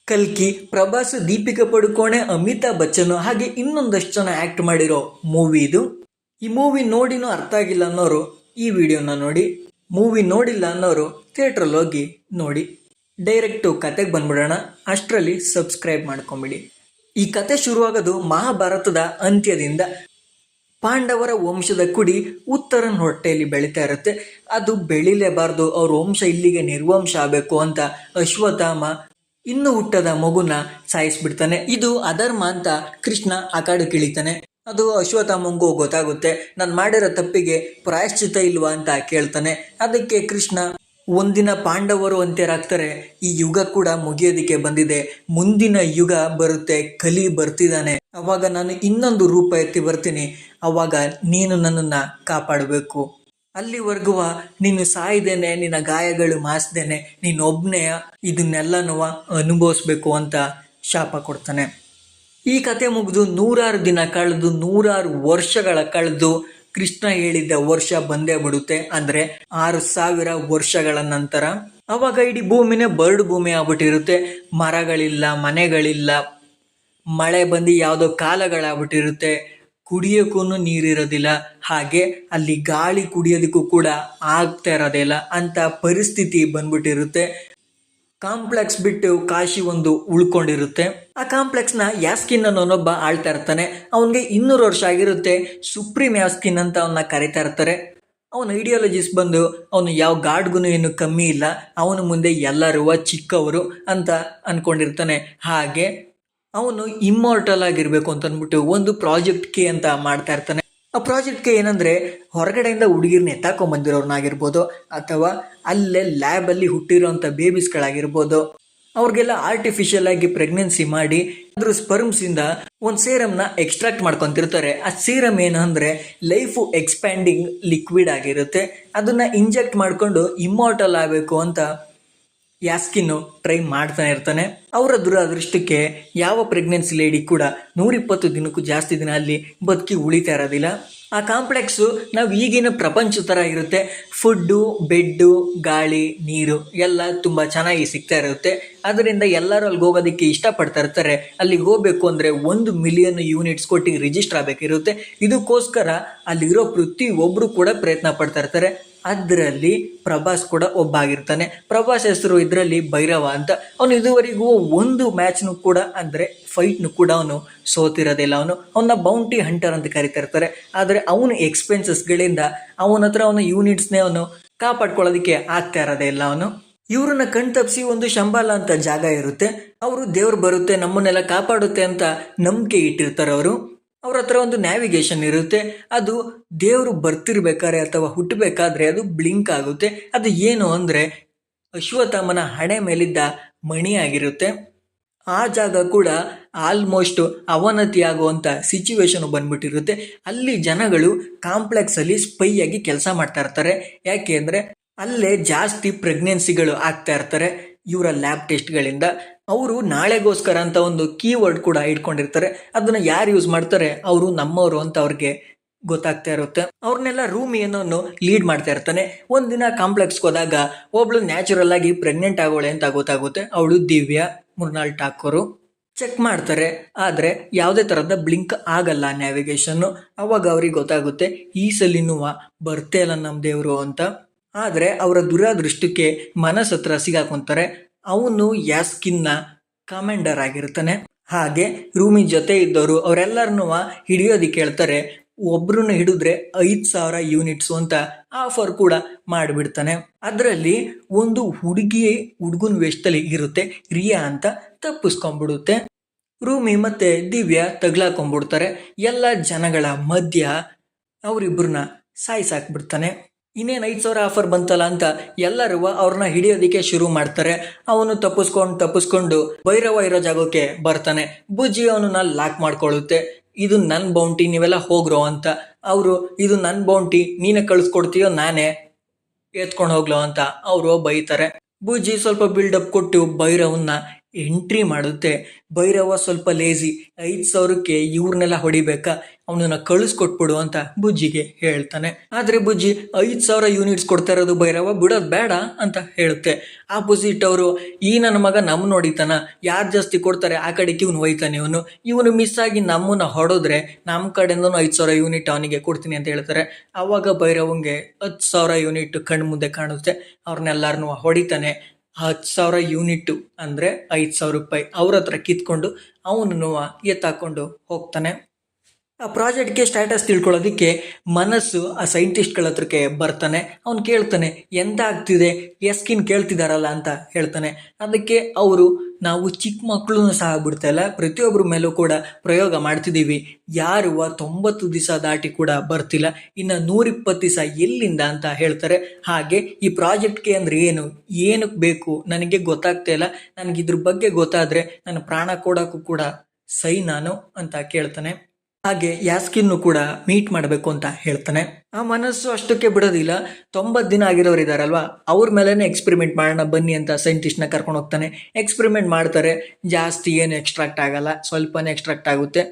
ಕಲ್ಕಿ ಪ್ರಭಾಸ್, ದೀಪಿಕಾ ಪಡುಕೋಣೆ, ಅಮಿತಾಬ್ ಬಚ್ಚನ್ ಹಾಗೆ ಇನ್ನೊಂದಷ್ಟು ಜನ ಆಕ್ಟ್ ಮಾಡಿರೋ ಮೂವಿ ಇದು. ಈ ಮೂವಿ ನೋಡಿನೂ ಅರ್ಥ ಆಗಿಲ್ಲ ಅನ್ನೋರು ಈ ವಿಡಿಯೋನ ನೋಡಿ, ಮೂವಿ ನೋಡಿಲ್ಲ ಅನ್ನೋರು ಥಿಯೇಟ್ರಲ್ಲಿ ಹೋಗಿ ನೋಡಿ. ಡೈರೆಕ್ಟು ಕತೆಗೆ ಬಂದ್ಬಿಡೋಣ, ಅಷ್ಟರಲ್ಲಿ ಸಬ್ಸ್ಕ್ರೈಬ್ ಮಾಡ್ಕೊಂಬಿಡಿ. ಈ ಕತೆ ಶುರುವಾಗೋದು ಮಹಾಭಾರತದ ಅಂತ್ಯದಿಂದ. ಪಾಂಡವರ ವಂಶದ ಕುಡಿ ಉತ್ತರನ ಹೊಟ್ಟೆಯಲ್ಲಿ ಬೆಳೀತಾ ಇರುತ್ತೆ. ಅದು ಬೆಳಿಲೇಬಾರ್ದು, ಅವ್ರ ವಂಶ ಇಲ್ಲಿಗೆ ನಿರ್ವಂಶ ಆಗಬೇಕು ಅಂತ ಅಶ್ವತ್ಥಾಮ ಇನ್ನು ಹುಟ್ಟದ ಮಗುನ ಸಾಯಿಸ್ಬಿಡ್ತಾನೆ. ಇದು ಅಧರ್ಮ ಅಂತ ಕೃಷ್ಣ ಆ ಕಾಡು ಕಿಳಿತಾನೆ. ಅದು ಅಶ್ವತ್ಥಾಮಂಗೂ ಗೊತ್ತಾಗುತ್ತೆ. ನಾನು ಮಾಡಿರೋ ತಪ್ಪಿಗೆ ಪ್ರಾಯಶ್ಚಿತ ಇಲ್ವಾ ಅಂತ ಕೇಳ್ತಾನೆ. ಅದಕ್ಕೆ ಕೃಷ್ಣ, ಒಂದಿನ ಪಾಂಡವರು ಅಂತ್ಯರಾಗ್ತಾರೆ, ಈ ಯುಗ ಕೂಡ ಮುಗಿಯೋದಿಕ್ಕೆ ಬಂದಿದೆ, ಮುಂದಿನ ಯುಗ ಬರುತ್ತೆ, ಕಲಿ ಬರ್ತಿದ್ದಾನೆ, ಅವಾಗ ನಾನು ಇನ್ನೊಂದು ರೂಪ ಎತ್ತಿ ಬರ್ತೀನಿ, ಅವಾಗ ನೀನು ನನ್ನನ್ನು ಕಾಪಾಡಬೇಕು, ಅಲ್ಲಿವರೆಗೂ ನೀನು ಸಾಯ್ದೇನೆ, ನಿನ್ನ ಗಾಯಗಳು ಮಾಸ್ದೇನೆ, ನೀನೊಬ್ಬನೇ ಇದನ್ನೆಲ್ಲನೂ ಅನುಭವಿಸ್ಬೇಕು ಅಂತ ಶಾಪ ಕೊಡ್ತಾನೆ. ಈ ಕತೆ ಮುಗಿದು 100 ದಿನ ಕಳೆದು 100 ವರ್ಷಗಳ ಕಳೆದು ಕೃಷ್ಣ ಹೇಳಿದ್ದ ವರ್ಷ ಬಂದೇ ಬಿಡುತ್ತೆ. ಅಂದ್ರೆ 6000 ವರ್ಷಗಳ ನಂತರ. ಅವಾಗ ಇಡೀ ಭೂಮಿನೇ ಬರ್ಡ್ ಭೂಮಿ ಆಗ್ಬಿಟ್ಟಿರುತ್ತೆ. ಮರಗಳಿಲ್ಲ, ಮನೆಗಳಿಲ್ಲ, ಮಳೆ ಬಂದು ಯಾವುದೋ ಕಾಲಗಳಾಗ್ಬಿಟ್ಟಿರುತ್ತೆ, ಕುಡಿಯೋಕ್ಕೂ ನೀರಿರೋದಿಲ್ಲ, ಹಾಗೆ ಅಲ್ಲಿ ಗಾಳಿ ಕುಡಿಯೋದಕ್ಕೂ ಕೂಡ ಆಗ್ತಾ ಇರೋದಿಲ್ಲ ಅಂತ ಪರಿಸ್ಥಿತಿ ಬಂದ್ಬಿಟ್ಟಿರುತ್ತೆ. ಕಾಂಪ್ಲೆಕ್ಸ್ ಬಿಟ್ಟು ಕಾಶಿ ಒಂದು ಉಳ್ಕೊಂಡಿರುತ್ತೆ. ಆ ಕಾಂಪ್ಲೆಕ್ಸ್ನ ಯಾಸ್ಕಿನ್ ಅನ್ನೋನೊಬ್ಬ ಆಳ್ತಾ ಇರ್ತಾನೆ. ಅವನಿಗೆ 200 ವರ್ಷ ಆಗಿರುತ್ತೆ. ಸುಪ್ರೀಂ ಯಾಸ್ಕಿನ್ ಅಂತ ಅವನ್ನ ಕರಿತಾ ಇರ್ತಾರೆ. ಅವನ ಐಡಿಯಾಲಜಿಸ್ ಬಂದು ಅವನು ಯಾವ ಗಾಡ್ಗೂ ಏನು ಕಮ್ಮಿ ಇಲ್ಲ, ಅವನು ಮುಂದೆ ಎಲ್ಲರೂ ಚಿಕ್ಕವರು ಅಂತ ಅನ್ಕೊಂಡಿರ್ತಾನೆ. ಹಾಗೆ ಅವನು ಇಮ್ಮಾರ್ಟಲ್ ಆಗಿರ್ಬೇಕು ಅಂತ ಅಂದ್ಬಿಟ್ಟು ಒಂದು ಪ್ರಾಜೆಕ್ಟ್ ಕೆ ಅಂತ ಮಾಡ್ತಾ ಇರ್ತಾನೆ. ಆ ಪ್ರಾಜೆಕ್ಟ್ ಕೆ ಏನಂದ್ರೆ, ಹೊರಗಡೆಯಿಂದ ಹುಡುಗಿರ್ನ ಎತ್ತಾಕೊಂಡ್ಬಂದಿರೋರ್ನಾಗಿರ್ಬೋದು, ಅಥವಾ ಅಲ್ಲೇ ಲ್ಯಾಬಲ್ಲಿ ಹುಟ್ಟಿರೋಂಥ ಬೇಬೀಸ್ಗಳಾಗಿರ್ಬೋದು, ಅವ್ರಿಗೆಲ್ಲ ಆರ್ಟಿಫಿಷಿಯಲ್ ಆಗಿ ಪ್ರೆಗ್ನೆನ್ಸಿ ಮಾಡಿ ಅದ್ರ ಸ್ಪರ್ಮ್ಸಿಂದ ಒಂದು ಸೀರಮ್ನ ಎಕ್ಸ್ಟ್ರಾಕ್ಟ್ ಮಾಡ್ಕೊತಿರ್ತಾರೆ. ಆ ಸೀರಮ್ ಏನು ಅಂದರೆ ಲೈಫು ಎಕ್ಸ್ಪ್ಯಾಂಡಿಂಗ್ ಲಿಕ್ವಿಡ್ ಆಗಿರುತ್ತೆ. ಅದನ್ನ ಇಂಜೆಕ್ಟ್ ಮಾಡಿಕೊಂಡು ಇಮ್ಮಾರ್ಟಲ್ ಆಗಬೇಕು ಅಂತ ಯಾಸ್ಕಿನ್ನು ಟ್ರೈ ಮಾಡ್ತಾನೆ ಇರ್ತಾನೆ. ಅವರ ದುರದೃಷ್ಟಕ್ಕೆ ಯಾವ ಪ್ರೆಗ್ನೆನ್ಸಿ ಲೇಡಿ ಕೂಡ 120 ದಿನಕ್ಕೂ ಜಾಸ್ತಿ ದಿನ ಅಲ್ಲಿ ಬದುಕಿ ಉಳಿತಾ ಇರೋದಿಲ್ಲ. ಆ ಕಾಂಪ್ಲೆಕ್ಸು ನಾವು ಈಗಿನ ಪ್ರಪಂಚ ಥರ ಇರುತ್ತೆ. ಫುಡ್ಡು, ಬೆಡ್ಡು, ಗಾಳಿ, ನೀರು ಎಲ್ಲ ತುಂಬ ಚೆನ್ನಾಗಿ ಸಿಗ್ತಾ ಇರುತ್ತೆ. ಅದರಿಂದ ಎಲ್ಲರೂ ಅಲ್ಲಿಗೆ ಹೋಗೋದಕ್ಕೆ ಇಷ್ಟಪಡ್ತಾ ಇರ್ತಾರೆ. ಅಲ್ಲಿಗೆ ಹೋಗ್ಬೇಕು ಅಂದರೆ 1 ಮಿಲಿಯನ್ ಯೂನಿಟ್ಸ್ ಕೊಟ್ಟು ರಿಜಿಸ್ಟರ್ ಆಗಬೇಕಿರುತ್ತೆ. ಇದಕ್ಕೋಸ್ಕರ ಅಲ್ಲಿರೋ ಪ್ರತಿಯೊಬ್ಬರು ಕೂಡ ಪ್ರಯತ್ನ ಪಡ್ತಾ ಇರ್ತಾರೆ. ಅದರಲ್ಲಿ ಪ್ರಭಾಸ್ ಕೂಡ ಒಬ್ಬ ಆಗಿರ್ತಾನೆ. ಪ್ರಭಾಸ್ ಹೆಸರು ಇದರಲ್ಲಿ ಭೈರವ ಅಂತ. ಅವನು ಇದುವರೆಗೂ ಒಂದು ಮ್ಯಾಚ್ನು ಕೂಡ ಅಂದರೆ ಫೈಟ್ನು ಕೂಡ ಅವನು ಸೋತಿರೋದಿಲ್ಲ. ಅವನ ಬೌಂಟಿ ಹಂಟರ್ ಅಂತ ಕರಿತಾ ಇರ್ತಾರೆ. ಆದರೆ ಅವನು ಎಕ್ಸ್ಪೆನ್ಸಸ್ಗಳಿಂದ ಅವನ ಹತ್ರ ಅವನ ಯೂನಿಟ್ಸ್ನೇ ಅವನು ಕಾಪಾಡ್ಕೊಳ್ಳೋದಕ್ಕೆ ಆಗ್ತಾ ಇರೋದೇ ಇಲ್ಲ. ಅವನು ಇವ್ರನ್ನ ಕಣ್ತಪ್ಪಿಸಿ ಒಂದು ಶಂಬಾಲ ಅಂತ ಜಾಗ ಇರುತ್ತೆ. ಅವರು ದೇವ್ರು ಬರುತ್ತೆ, ನಮ್ಮನ್ನೆಲ್ಲ ಕಾಪಾಡುತ್ತೆ ಅಂತ ನಂಬಿಕೆ ಇಟ್ಟಿರ್ತಾರೆ. ಅವ್ರ ಹತ್ರ ಒಂದು ನ್ಯಾವಿಗೇಷನ್ ಇರುತ್ತೆ. ಅದು ದೇವರು ಬರ್ತಿರ್ಬೇಕಾದ್ರೆ ಅಥವಾ ಹುಟ್ಟಬೇಕಾದ್ರೆ ಅದು ಬ್ಲಿಂಕ್ ಆಗುತ್ತೆ. ಅದು ಏನು ಅಂದರೆ ಅಶ್ವತ್ಥಾಮನ ಹಣೆ ಮೇಲಿದ್ದ ಮಣಿ ಆಗಿರುತ್ತೆ. ಆ ಜಾಗ ಕೂಡ ಆಲ್ಮೋಸ್ಟ್ ಅವನತಿ ಆಗುವಂಥ ಸಿಚುವೇಶನ್ ಬಂದ್ಬಿಟ್ಟಿರುತ್ತೆ. ಅಲ್ಲಿ ಜನಗಳು ಕಾಂಪ್ಲೆಕ್ಸಲ್ಲಿ ಸ್ಪೈ ಆಗಿ ಕೆಲಸ ಮಾಡ್ತಾ ಇರ್ತಾರೆ. ಯಾಕೆ ಅಂದರೆ ಅಲ್ಲೇ ಜಾಸ್ತಿ ಪ್ರೆಗ್ನೆನ್ಸಿಗಳು ಆಗ್ತಾ ಇರ್ತಾರೆ ಇವರ ಲ್ಯಾಬ್ ಟೆಸ್ಟ್ಗಳಿಂದ. ಅವರು ನಾಳೆಗೋಸ್ಕರ ಅಂತ ಒಂದು ಕೀವರ್ಡ್ ಕೂಡ ಇಟ್ಕೊಂಡಿರ್ತಾರೆ. ಅದನ್ನು ಯಾರು ಯೂಸ್ ಮಾಡ್ತಾರೆ, ಅವರು ನಮ್ಮವರು ಅಂತ ಅವ್ರಿಗೆ ಗೊತ್ತಾಗ್ತಾ ಇರುತ್ತೆ. ಅವ್ರನ್ನೆಲ್ಲ ರೂಮ್ ಏನೋ ಲೀಡ್ ಮಾಡ್ತಾ ಇರ್ತಾನೆ. ಒಂದಿನ ಕಾಂಪ್ಲೆಕ್ಸ್ಗೆ ಹೋದಾಗ ಒಬ್ಳು ನ್ಯಾಚುರಲ್ ಆಗಿ ಪ್ರೆಗ್ನೆಂಟ್ ಆಗೋಳೆ ಅಂತ ಗೊತ್ತಾಗುತ್ತೆ. ಅವಳು ದಿವ್ಯಾ ಮೃಣಾಲ್ ಠಾಕೂರು. ಚೆಕ್ ಮಾಡ್ತಾರೆ, ಆದರೆ ಯಾವುದೇ ಥರದ ಬ್ಲಿಂಕ್ ಆಗಲ್ಲ ನ್ಯಾವಿಗೇಷನ್ನು. ಅವಾಗ ಅವ್ರಿಗೆ ಗೊತ್ತಾಗುತ್ತೆ ಈ ಸಲಿನೂ ಬರ್ತೇ ಇಲ್ಲ ನಮ್ಮ ದೇವರು ಅಂತ. ಆದರೆ ಅವರ ದುರಾದೃಷ್ಟಕ್ಕೆ ಮನಸ್ ಹತ್ರ ಸಿಗಾಕೊಂತಾರೆ. ಅವನು ಯಾಸ್ಕಿನ್ನ ಕಮಾಂಡರ್ ಆಗಿರ್ತಾನೆ. ಹಾಗೆ ರೂಮಿನ ಜೊತೆ ಇದ್ದವರು ಅವರೆಲ್ಲರನ್ನೂ ಹಿಡಿಯೋದಕ್ಕೆ ಹೇಳ್ತಾರೆ. ಒಬ್ರನ್ನ ಹಿಡಿದ್ರೆ 5000 ಯೂನಿಟ್ಸು ಅಂತ ಆಫರ್ ಕೂಡ ಮಾಡಿಬಿಡ್ತಾನೆ. ಅದರಲ್ಲಿ ಒಂದು ಹುಡುಗನ ವೇಷದಲ್ಲಿ ಇರುತ್ತೆ, ರಿಯಾ ಅಂತ, ತಪ್ಪಿಸ್ಕೊಂಡ್ಬಿಡುತ್ತೆ. ರೂಮಿ ಮತ್ತೆ ದಿವ್ಯಾ ತಗ್ಲಾಕೊಂಡ್ಬಿಡ್ತಾರೆ. ಎಲ್ಲ ಜನಗಳ ಮಧ್ಯ ಅವರಿಬ್ಬರನ್ನ ಸಾಯಿಸಾಕ್ಬಿಡ್ತಾನೆ. ಇನ್ನೇನು 5000 ಆಫರ್ ಬಂತಲ್ಲ ಅಂತ ಎಲ್ಲರೂ ಅವ್ರನ್ನ ಹಿಡಿಯೋದಕ್ಕೆ ಶುರು ಮಾಡ್ತಾರೆ. ಅವನು ತಪ್ಪಿಸ್ಕೊಂಡು ಭೈರವ ಇರೋ ಜಾಗಕ್ಕೆ ಬರ್ತಾನೆ. ಬುಜ್ಜಿ ಅವನನ್ನ ಲಾಕ್ ಮಾಡ್ಕೊಳ್ಳುತ್ತೆ. ಇದು ನನ್ನ ಬೌಂಟಿ, ನೀವೆಲ್ಲ ಹೋಗ್ರೋ ಅಂತ. ಅವರು ಇದು ನನ್ನ ಬೌಂಟಿ, ನೀನೇ ಕಳಿಸ್ಕೊಡ್ತೀಯೋ ನಾನೇ ಎತ್ಕೊಂಡು ಹೋಗ್ಲೋ ಅಂತ ಅವರು ಬೈತಾರೆ. ಬುಜ್ಜಿ ಸ್ವಲ್ಪ ಬಿಲ್ಡಪ್ ಕೊಟ್ಟು ಭೈರವನ್ನ ಎಂಟ್ರಿ ಮಾಡುತ್ತೆ. ಭೈರವ ಸ್ವಲ್ಪ ಲೇಜಿ, 5000ಕ್ಕೆ ಇವ್ರನ್ನೆಲ್ಲ ಹೊಡಿಬೇಕಾ, ಅವನನ್ನ ಕಳಿಸ್ಕೊಟ್ಬಿಡು ಅಂತ ಬುಜ್ಜಿಗೆ ಹೇಳ್ತಾನೆ. ಆದ್ರೆ ಬುಜ್ಜಿ 5,000 ಯೂನಿಟ್ಸ್ ಕೊಡ್ತಾ ಇರೋದು ಭೈರವ, ಬಿಡೋದ್ ಬೇಡ ಅಂತ ಹೇಳುತ್ತೆ. ಆಪೋಸಿಟ್ ಅವರು, ಈ ನನ್ನ ಮಗ ನಮ್ ನೋಡಿತಾನ, ಯಾರು ಜಾಸ್ತಿ ಕೊಡ್ತಾರೆ ಆ ಕಡೆಗೆ ಇವನು ಒಯ್ತಾನೆ, ಇವನು ಮಿಸ್ ಆಗಿ ನಮ್ಮನ್ನ ಹೊಡೋದ್ರೆ ನಮ್ಮ ಕಡೆಯಿಂದ 5,000 ಯೂನಿಟ್ ಅವನಿಗೆ ಕೊಡ್ತೀನಿ ಅಂತ ಹೇಳ್ತಾರೆ. ಅವಾಗ ಭೈರವಂಗೆ 10,000 ಯೂನಿಟ್ ಕಣ್ಣು ಮುಂದೆ ಕಾಣುತ್ತೆ. ಅವ್ರನ್ನೆಲ್ಲಾರನು ಹೊಡಿತಾನೆ. 10,000 ಯೂನಿಟ್ ಅಂದ್ರೆ 5,000 ರೂಪಾಯಿ ಅವ್ರ ಹತ್ರ ಕಿತ್ಕೊಂಡು ಅವನು ಎತ್ತಾಕೊಂಡು ಹೋಗ್ತಾನೆ. ಆ ಪ್ರಾಜೆಕ್ಟ್ಗೆ ಸ್ಟ್ಯಾಟಸ್ ತಿಳ್ಕೊಳ್ಳೋದಕ್ಕೆ ಮನಸ್ಸು ಆ ಸೈಂಟಿಸ್ಟ್ಗಳ ಹತ್ರಕ್ಕೆ ಬರ್ತಾನೆ. ಅವ್ನು ಕೇಳ್ತಾನೆ, ಎಂತ ಆಗ್ತಿದೆ, ಎಸ್ಕಿನ್ ಕೇಳ್ತಿದಾರಲ್ಲ ಅಂತ ಹೇಳ್ತಾನೆ. ಅದಕ್ಕೆ ಅವರು, ನಾವು ಚಿಕ್ಕ ಮಕ್ಕಳನ್ನು ಸಹ ಬಿಡ್ತಾ ಇಲ್ಲ, ಪ್ರತಿಯೊಬ್ಬರ ಮೇಲೂ ಕೂಡ ಪ್ರಯೋಗ ಮಾಡ್ತಿದ್ದೀವಿ, ಯಾರು 90 ದಿವಸ ದಾಟಿ ಕೂಡ ಬರ್ತಿಲ್ಲ, ಇನ್ನು 120 ದಿವಸ ಎಲ್ಲಿಂದ ಅಂತ ಹೇಳ್ತಾರೆ. ಹಾಗೆ ಈ ಪ್ರಾಜೆಕ್ಟ್ಗೆ ಅಂದ್ರೆ ಏನಕ್ಕೆ ಬೇಕು ನನಗೆ ಗೊತ್ತಾಗ್ತಾ ಇಲ್ಲ, ನನಗೆ ಇದ್ರ ಬಗ್ಗೆ ಗೊತ್ತಾದ್ರೆ ನನ್ನ ಪ್ರಾಣ ಕೊಡೋಕ್ಕೂ ಕೂಡ ಸೈ ನಾನು ಅಂತ ಕೇಳ್ತಾನೆ. ಹಾಗೆ ಯಾಸ್ಕಿನ್ನು ಕೂಡ ಮೀಟ್ ಮಾಡಬೇಕು ಅಂತ ಹೇಳ್ತಾನೆ. ಆ ಮನಸ್ಸು ಅಷ್ಟಕ್ಕೆ ಬಿಡೋದಿಲ್ಲ. 90 ದಿನ ಆಗಿರೋರು ಇದಾರಲ್ವಾ, ಅವ್ರ ಮೇಲೇನೆ ಎಕ್ಸ್ಪೆರಿಮೆಂಟ್ ಮಾಡೋಣ ಬನ್ನಿ ಅಂತ ಸೈಂಟಿಸ್ಟ್ನ ಕರ್ಕೊಂಡು ಹೋಗ್ತಾನೆ. ಎಕ್ಸ್ಪೆರಿಮೆಂಟ್ ಮಾಡ್ತಾರೆ. ಜಾಸ್ತಿ ಏನು ಎಕ್ಸ್ಟ್ರಾಕ್ಟ್ ಆಗಲ್ಲ, ಸ್ವಲ್ಪನೇ ಎಕ್ಸ್ಟ್ರಾಕ್ಟ್ ಆಗುತ್ತೆ.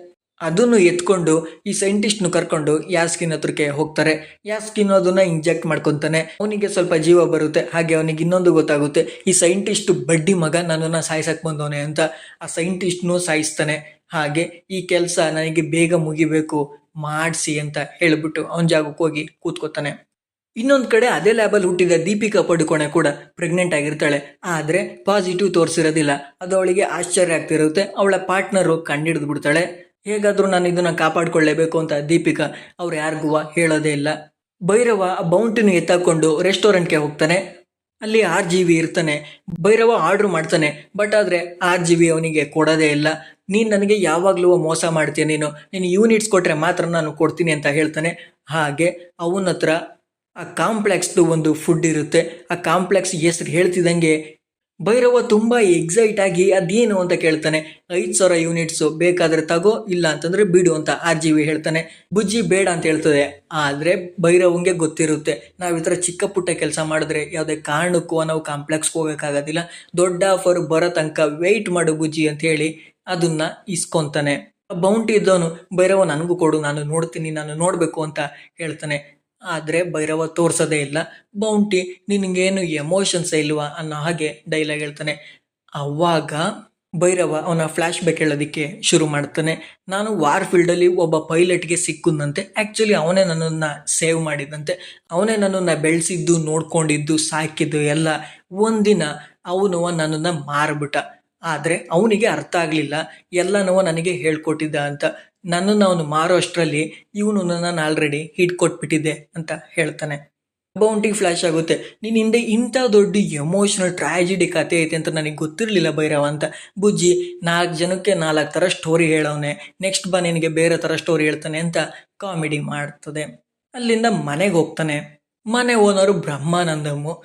ಅದನ್ನು ಎತ್ಕೊಂಡು ಈ ಸೈಂಟಿಸ್ಟ್ನು ಕರ್ಕೊಂಡು ಯಾಸ್ಕಿನ್ ಹತ್ರಕ್ಕೆ ಹೋಗ್ತಾರೆ. ಯಾಸ್ಕಿನ್ ಅದನ್ನ ಇಂಜೆಕ್ಟ್ ಮಾಡ್ಕೊತಾನೆ. ಅವನಿಗೆ ಸ್ವಲ್ಪ ಜೀವ ಬರುತ್ತೆ. ಹಾಗೆ ಅವನಿಗೆ ಇನ್ನೊಂದು ಗೊತ್ತಾಗುತ್ತೆ, ಈ ಸೈಂಟಿಸ್ಟ್ ಬಡ್ಡಿ ಮಗ ನನ್ನನ್ನು ಸಾಯಿಸಕ್ ಬಂದವನೆ ಅಂತ. ಆ ಸೈಂಟಿಸ್ಟ್ನು ಸಾಯಿಸ್ತಾನೆ. ಹಾಗೆ ಈ ಕೆಲಸ ನನಗೆ ಬೇಗ ಮುಗಿಬೇಕು, ಮಾಡಿಸಿ ಅಂತ ಹೇಳ್ಬಿಟ್ಟು ಅವನ ಜಾಗಕ್ಕೆ ಹೋಗಿ ಕೂತ್ಕೋತಾನೆ. ಇನ್ನೊಂದು ಕಡೆ ಅದೇ ಲ್ಯಾಬಲ್ಲಿ ಹುಟ್ಟಿದ ದೀಪಿಕಾ ಪಡುಕೋಣೆ ಕೂಡ ಪ್ರೆಗ್ನೆಂಟ್ ಆಗಿರ್ತಾಳೆ. ಆದರೆ ಪಾಸಿಟಿವ್ ತೋರಿಸಿರೋದಿಲ್ಲ. ಅದು ಅವಳಿಗೆ ಆಶ್ಚರ್ಯ ಆಗ್ತಿರುತ್ತೆ. ಅವಳ ಪಾರ್ಟ್ನರು ಕಂಡಿಡಿದು ಬಿಡ್ತಾಳೆ. ಹೇಗಾದರೂ ನಾನು ಇದನ್ನ ಕಾಪಾಡ್ಕೊಳ್ಳೇಬೇಕು ಅಂತ ದೀಪಿಕಾ ಅವ್ರು ಯಾರಿಗೂ ಹೇಳೋದೇ ಇಲ್ಲ. ಭೈರವ ಆ ಬೌಂಟಿನ ಎತ್ತಾಕೊಂಡು ರೆಸ್ಟೋರೆಂಟ್ಗೆ ಹೋಗ್ತಾನೆ. ಅಲ್ಲಿ RGV ಇರ್ತಾನೆ. ಭೈರವ ಆರ್ಡ್ರ್ ಮಾಡ್ತಾನೆ. ಬಟ್ ಆದರೆ RGV ಅವನಿಗೆ ಕೊಡೋದೇ ಇಲ್ಲ. ನೀನು ನನಗೆ ಯಾವಾಗಲೂ ಮೋಸ ಮಾಡ್ತೀಯ, ನೀನು ಯೂನಿಟ್ಸ್ ಕೊಟ್ಟರೆ ಮಾತ್ರ ನಾನು ಕೊಡ್ತೀನಿ ಅಂತ ಹೇಳ್ತಾನೆ. ಹಾಗೆ ಅವನ ಹತ್ರ ಆ ಕಾಂಪ್ಲೆಕ್ಸ್ದು ಒಂದು ಫುಡ್ ಇರುತ್ತೆ. ಆ ಕಾಂಪ್ಲೆಕ್ಸ್ ಹೆಸರು ಹೇಳ್ತಿದ್ದಂಗೆ ಭೈರವ ತುಂಬ ಎಕ್ಸೈಟ್ ಆಗಿ ಅದೇನು ಅಂತ ಕೇಳ್ತಾನೆ. 5,000 ಯೂನಿಟ್ಸು, ಬೇಕಾದ್ರೆ ತಗೋ, ಇಲ್ಲ ಅಂತಂದ್ರೆ ಬಿಡು ಅಂತ RGV ಹೇಳ್ತಾನೆ. ಬುಜ್ಜಿ ಬೇಡ ಅಂತ ಹೇಳ್ತದೆ. ಆದರೆ ಭೈರವಂಗೆ ಗೊತ್ತಿರುತ್ತೆ, ನಾವು ಈ ಥರ ಚಿಕ್ಕ ಪುಟ್ಟ ಕೆಲಸ ಮಾಡಿದ್ರೆ ಯಾವುದೇ ಕಾರಣಕ್ಕೂ ನಾವು ಕಾಂಪ್ಲೆಕ್ಸ್ಗೆ ಹೋಗೋಕ್ಕಾಗೋದಿಲ್ಲ, ದೊಡ್ಡ ಆಫರ್ ಬರೋ ತನಕ ವೆಯ್ಟ್ ಮಾಡು ಬುಜ್ಜಿ ಅಂತ ಹೇಳಿ ಅದನ್ನ ಇಸ್ಕೊಂತಾನೆ. ಬೌಂಟಿ ಇದ್ದವನು, ಭೈರವ ನನಗೂ ಕೊಡು, ನಾನು ನೋಡ್ತೀನಿ, ನಾನು ನೋಡಬೇಕು ಅಂತ ಹೇಳ್ತಾನೆ. ಆದರೆ ಭೈರವ ತೋರ್ಸೋದೇ ಇಲ್ಲ. ಬೌಂಟಿ, ನಿನಗೇನು ಎಮೋಷನ್ಸ್ ಇಲ್ವಾ ಅನ್ನೋ ಹಾಗೆ ಡೈಲಾಗ್ ಹೇಳ್ತಾನೆ. ಅವಾಗ ಭೈರವ ಅವನ ಫ್ಲ್ಯಾಶ್ ಬ್ಯಾಕ್ ಹೇಳೋದಕ್ಕೆ ಶುರು ಮಾಡ್ತಾನೆ. ನಾನು ವಾರ್ ಫೀಲ್ಡಲ್ಲಿ ಒಬ್ಬ ಪೈಲಟ್ಗೆ ಸಿಕ್ಕುದಂತೆ. ಆ್ಯಕ್ಚುಲಿ ಅವನೇ ನನ್ನನ್ನು ಸೇವ್ ಮಾಡಿದಂತೆ, ಅವನೇ ನನ್ನನ್ನು ಬೆಳೆಸಿದ್ದು, ನೋಡ್ಕೊಂಡಿದ್ದು, ಸಾಕಿದ್ದು ಎಲ್ಲ. ಒಂದಿನ ಅವನು ನನ್ನನ್ನು ಮಾರ್ಬಿಟ್ಟ. ಆದರೆ ಅವನಿಗೆ ಅರ್ಥ ಆಗಲಿಲ್ಲ, ಎಲ್ಲನೂ ನನಗೆ ಹೇಳ್ಕೊಟ್ಟಿದ್ದ ಅಂತ. ನನ್ನನ್ನು ಅವನು ಮಾರೋ ಅಷ್ಟರಲ್ಲಿ ಇವನು ನನ್ನನ್ನು ಆಲ್ರೆಡಿ ಹಿಡ್ಕೊಟ್ಬಿಟ್ಟಿದ್ದೆ ಅಂತ ಹೇಳ್ತಾನೆ. ಬೌಂಟಿಗೆ ಫ್ಲ್ಯಾಶ್ ಆಗುತ್ತೆ. ನೀನು ಹಿಂದೆ ಇಂಥ ದೊಡ್ಡ ಎಮೋಷನಲ್ ಟ್ರಾಜಿಡಿ ಕಥೆ ಐತೆ ಅಂತ ನನಗೆ ಗೊತ್ತಿರಲಿಲ್ಲ ಭೈರವ ಅಂತ. ಬುಜ್ಜಿ 4 ಜನಕ್ಕೆ 4 ಥರ ಸ್ಟೋರಿ ಹೇಳವನೆ, ನೆಕ್ಸ್ಟ್ ಬಾ ನಿನಗೆ ಬೇರೆ ಥರ ಸ್ಟೋರಿ ಹೇಳ್ತಾನೆ ಅಂತ ಕಾಮಿಡಿ ಮಾಡ್ತದೆ. ಅಲ್ಲಿಂದ ಮನೆಗೆ ಹೋಗ್ತಾನೆ. ಮನೆ ಓನರು ಬ್ರಹ್ಮಾನಂದಮ್ಮು.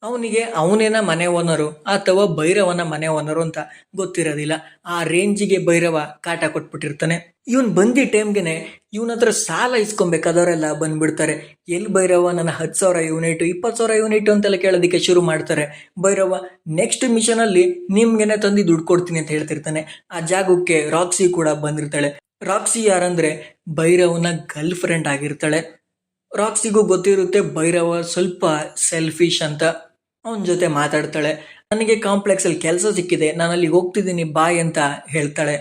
ಅವನಿಗೆ ಅವನೇನ ಮನೆ ಓನರು ಅಥವಾ ಭೈರವನ ಮನೆ ಓನರು ಅಂತ ಗೊತ್ತಿರೋದಿಲ್ಲ. ಆ ರೇಂಜಿಗೆ ಭೈರವ ಕಾಟ ಕೊಟ್ಬಿಟ್ಟಿರ್ತಾನೆ. ಇವನ್ ಬಂದಿ ಟೈಮ್ಗೆನೆ ಇವನ ಹತ್ರ ಸಾಲ ಇಸ್ಕೊಬೇಕಾದವರೆಲ್ಲ ಬಂದ್ಬಿಡ್ತಾರೆ. ಎಲ್ಲಿ ಭೈರವ ನನ್ನ 10,000 ಯೂನಿಟ್ 20,000 ಯೂನಿಟ್ ಅಂತೆಲ್ಲ ಕೇಳೋದಕ್ಕೆ ಶುರು ಮಾಡ್ತಾರೆ. ಭೈರವ ನೆಕ್ಸ್ಟ್ ಮಿಷನ್ ಅಲ್ಲಿ ನಿಮ್ಗೆನೆ ತಂದು ದುಡ್ಡು ಕೊಡ್ತೀನಿ ಅಂತ ಹೇಳ್ತಿರ್ತಾನೆ. ಆ ಜಾಗಕ್ಕೆ ರಾಕ್ಸಿ ಕೂಡ ಬಂದಿರ್ತಾಳೆ. ರಾಕ್ಸಿ ಯಾರಂದ್ರೆ ಭೈರವನ ಗರ್ಲ್ ಫ್ರೆಂಡ್ ಆಗಿರ್ತಾಳೆ. ರಾಕ್ಸಿಗೂ ಗೊತ್ತಿರುತ್ತೆ ಭೈರವ ಸ್ವಲ್ಪ ಸೆಲ್ಫಿಶ್ ಅಂತ. ಅವನ ಜೊತೆ ಮಾತಾಡ್ತಾಳೆ. ನನಗೆ ಕಾಂಪ್ಲೆಕ್ಸಲ್ಲಿ ಕೆಲಸ ಸಿಕ್ಕಿದೆ, ನಾನು ಅಲ್ಲಿಗೆ ಹೋಗ್ತಿದ್ದೀನಿ ಬಾಯ್ ಅಂತ ಹೇಳ್ತಾಳೆ.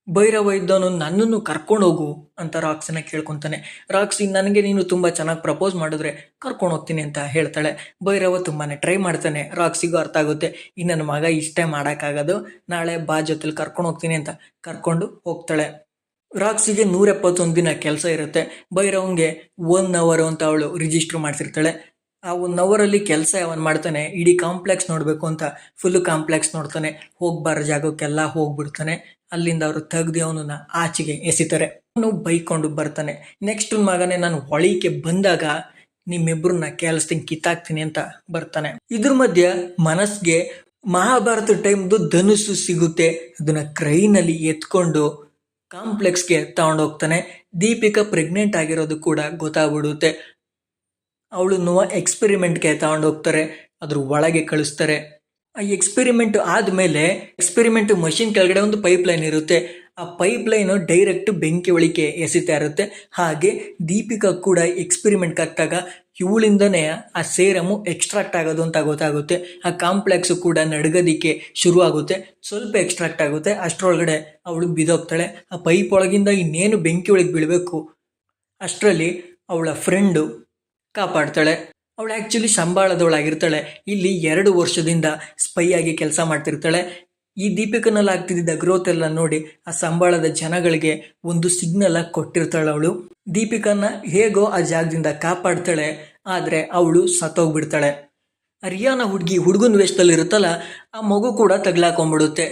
ಭೈರವ ಇದ್ದವನು ನನ್ನನ್ನು ಕರ್ಕೊಂಡು ಹೋಗು ಅಂತ ರಾಕ್ಸಿನ ಕೇಳ್ಕೊತಾನೆ. ರಾಕ್ಸಿ, ನನಗೆ ನೀನು ತುಂಬ ಚೆನ್ನಾಗಿ ಪ್ರಪೋಸ್ ಮಾಡಿದ್ರೆ ಕರ್ಕೊಂಡು ಹೋಗ್ತೀನಿ ಅಂತ ಹೇಳ್ತಾಳೆ. ಭೈರವ ತುಂಬಾನೇ ಟ್ರೈ ಮಾಡ್ತಾನೆ. ರಾಕ್ಸಿಗೂ ಅರ್ಥ ಆಗುತ್ತೆ, ಈ ನನ್ನ ಮಗ ಇಷ್ಟೇ ಮಾಡೋಕ್ಕಾಗೋದು, ನಾಳೆ ಬಾ ಜೊತೆಲಿ ಕರ್ಕೊಂಡು ಹೋಗ್ತೀನಿ ಅಂತ ಕರ್ಕೊಂಡು ಹೋಗ್ತಾಳೆ. ರಾಕ್ಸಿಗೆ 171 ದಿನ ಕೆಲಸ ಇರುತ್ತೆ. ಭೈರವಂಗೆ 1 ಅವರ್ ಅಂತ ಅವಳು ರಿಜಿಸ್ಟರ್ ಮಾಡ್ತಿರ್ತಾಳೆ. ಆ 1 ಅವರಲ್ಲಿ ಕೆಲಸ ಅವನು ಮಾಡ್ತಾನೆ. ಇಡೀ ಕಾಂಪ್ಲೆಕ್ಸ್ ನೋಡಬೇಕು ಅಂತ ಫುಲ್ ಕಾಂಪ್ಲೆಕ್ಸ್ ನೋಡ್ತಾನೆ. ಹೋಗ್ಬಾರ ಜಾಗಕ್ಕೆಲ್ಲ ಹೋಗ್ಬಿಡ್ತಾನೆ. ಅಲ್ಲಿಂದ ಅವರು ತೆಗ್ದು ಅವನನ್ನ ಆಚೆಗೆ ಎಸಿತಾರೆ. ಅವನು ಬೈಕೊಂಡು ಬರ್ತಾನೆ. ನೆಕ್ಸ್ಟ್ ಮಗನೇ ನಾನು ಹೊಳಿಕೆ ಬಂದಾಗ ನಿಮ್ಮಿಬ್ರನ್ನ ಕೇಳಿಸ್ತೀನಿ, ಕಿತ್ತಾಕ್ತೀನಿ ಅಂತ ಬರ್ತಾನೆ. ಇದ್ರ ಮಧ್ಯ ಮನಸ್ಗೆ ಮಹಾಭಾರತ ಟೈಮ್ದು ಧನುಸ್ಸು ಸಿಗುತ್ತೆ. ಅದನ್ನ ಕ್ರೈನಲ್ಲಿ ಎತ್ಕೊಂಡು ಕಾಂಪ್ಲೆಕ್ಸ್ಗೆ ತಗೊಂಡೋಗ್ತಾನೆ. ದೀಪಿಕಾ ಪ್ರೆಗ್ನೆಂಟ್ ಆಗಿರೋದು ಕೂಡ ಗೊತ್ತಾಗ್ಬಿಡುತ್ತೆ. ಅವಳನ್ನು ಎಕ್ಸ್ಪೆರಿಮೆಂಟ್ಗೆ ತಗೊಂಡೋಗ್ತಾರೆ. ಅದ್ರ ಒಳಗೆ ಕಳಿಸ್ತಾರೆ. ಆ ಎಕ್ಸ್ಪೆರಿಮೆಂಟ್ ಆದಮೇಲೆ ಎಕ್ಸ್ಪೆರಿಮೆಂಟ್ ಮಷಿನ್ ಕೆಳಗಡೆ ಒಂದು ಪೈಪ್ ಲೈನ್ ಇರುತ್ತೆ. ಆ ಪೈಪ್ ಲೈನ್ ಡೈರೆಕ್ಟ್ ಬೆಂಕಿ ಒಳಿಕೆ ಎಸಿತಾ ಇರುತ್ತೆ. ಹಾಗೆ ದೀಪಿಕಾ ಕೂಡ ಎಕ್ಸ್ಪೆರಿಮೆಂಟ್ ಆಗ್ತಾಗ ಇವಳಿಂದನೇ ಆ ಸೇರಮು ಎಕ್ಸ್ಟ್ರಾಕ್ಟ್ ಆಗೋದು ಅಂತ ಗೊತ್ತಾಗುತ್ತೆ. ಆ ಕಾಂಪ್ಲೆಕ್ಸ್ ಕೂಡ ನಡ್ಗೋದಿಕ್ಕೆ ಶುರು ಆಗುತ್ತೆ. ಸ್ವಲ್ಪ ಎಕ್ಸ್ಟ್ರಾಕ್ಟ್ ಆಗುತ್ತೆ, ಅಷ್ಟರೊಳಗಡೆ ಅವಳು ಬಿದ್ದೋಗ್ತಾಳೆ. ಆ ಪೈಪ್ ಒಳಗಿಂದ ಇನ್ನೇನು ಬೆಂಕಿ ಒಳಗೆ ಬೀಳಬೇಕು ಅಷ್ಟರಲ್ಲಿ ಅವಳ ಫ್ರೆಂಡು ಕಾಪಾಡ್ತಾಳೆ. ಅವಳು ಆ್ಯಕ್ಚುಲಿ ಸಂಬಾಳದವಳಾಗಿರ್ತಾಳೆ. ಇಲ್ಲಿ 2 ವರ್ಷದಿಂದ ಸ್ಪೈ ಆಗಿ ಕೆಲಸ ಮಾಡ್ತಿರ್ತಾಳೆ. ಈ ದೀಪಿಕನಲ್ಲಿ ಆಗ್ತಿದ್ದ ಗ್ರೋತ್ ಎಲ್ಲ ನೋಡಿ ಆ ಸಂಬಳದ ಜನಗಳಿಗೆ ಒಂದು ಸಿಗ್ನಲ್ ಆಗಿ ಕೊಟ್ಟಿರ್ತಾಳೆ. ಅವಳು ದೀಪಿಕನ್ನ ಹೇಗೋ ಆ ಜಾಗದಿಂದ ಕಾಪಾಡ್ತಾಳೆ, ಆದರೆ ಅವಳು ಸತ್ತೋಗ್ಬಿಡ್ತಾಳೆ. ರಿಯಾನ ಹುಡುಗನ ವೇಷದಲ್ಲಿ ಇರುತ್ತಲ್ಲ, ಆ ಮಗು ಕೂಡ ತಗ್ಲಾಕೊಂಡ್ಬಿಡುತ್ತೆ.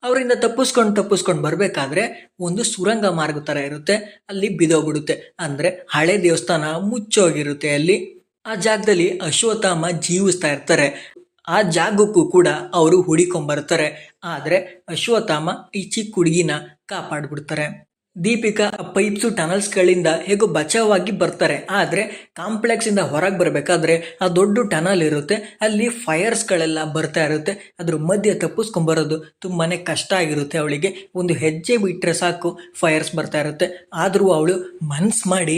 ಅವರಿಂದ ತಪ್ಪಿಸ್ಕೊಂಡು ಬರ್ಬೇಕಾದ್ರೆ ಒಂದು ಸುರಂಗ ಮಾರ್ಗ ಥರ ಇರುತ್ತೆ, ಅಲ್ಲಿ ಬಿದ್ದೋಗ್ಬಿಡುತ್ತೆ. ಅಂದರೆ ಹಳೆ ದೇವಸ್ಥಾನ ಮುಚ್ಚೋಗಿರುತ್ತೆ. ಅಲ್ಲಿ ಆ ಜಾಗದಲ್ಲಿ ಅಶ್ವತ್ಥಾಮ ಜೀವಿಸ್ತಾ ಇರ್ತಾರೆ. ಆ ಜಾಗಕ್ಕೂ ಕೂಡ ಅವರು ಹುಡಿಕೊಂಡ್ಬರ್ತಾರೆ. ಆದರೆ ಅಶ್ವತ್ಥಾಮ ಈ ಚಿಕ್ಕ ಹುಡುಗಿನ ಕಾಪಾಡ್ಬಿಡ್ತಾರೆ. ದೀಪಿಕಾ ಪೈಪ್ಸು ಟನಲ್ಸ್ಗಳಿಂದ ಹೇಗೋ ಬಚಾವಾಗಿ ಬರ್ತಾರೆ. ಆದರೆ ಕಾಂಪ್ಲೆಕ್ಸಿಂದ ಹೊರಗೆ ಬರಬೇಕಾದ್ರೆ ಆ ದೊಡ್ಡ ಟನಲ್ ಇರುತ್ತೆ, ಅಲ್ಲಿ ಫೈರ್ಸ್ಗಳೆಲ್ಲ ಬರ್ತಾ ಇರುತ್ತೆ. ಅದ್ರ ಮಧ್ಯೆ ತಪ್ಪಿಸ್ಕೊಂಬರೋದು ತುಂಬಾ ಕಷ್ಟ ಆಗಿರುತ್ತೆ. ಅವಳಿಗೆ ಒಂದು ಹೆಜ್ಜೆ ಬಿಟ್ಟರೆ ಸಾಕು ಫೈರ್ಸ್ ಬರ್ತಾ ಇರುತ್ತೆ. ಆದರೂ ಅವಳು ಮನ್ಸು ಮಾಡಿ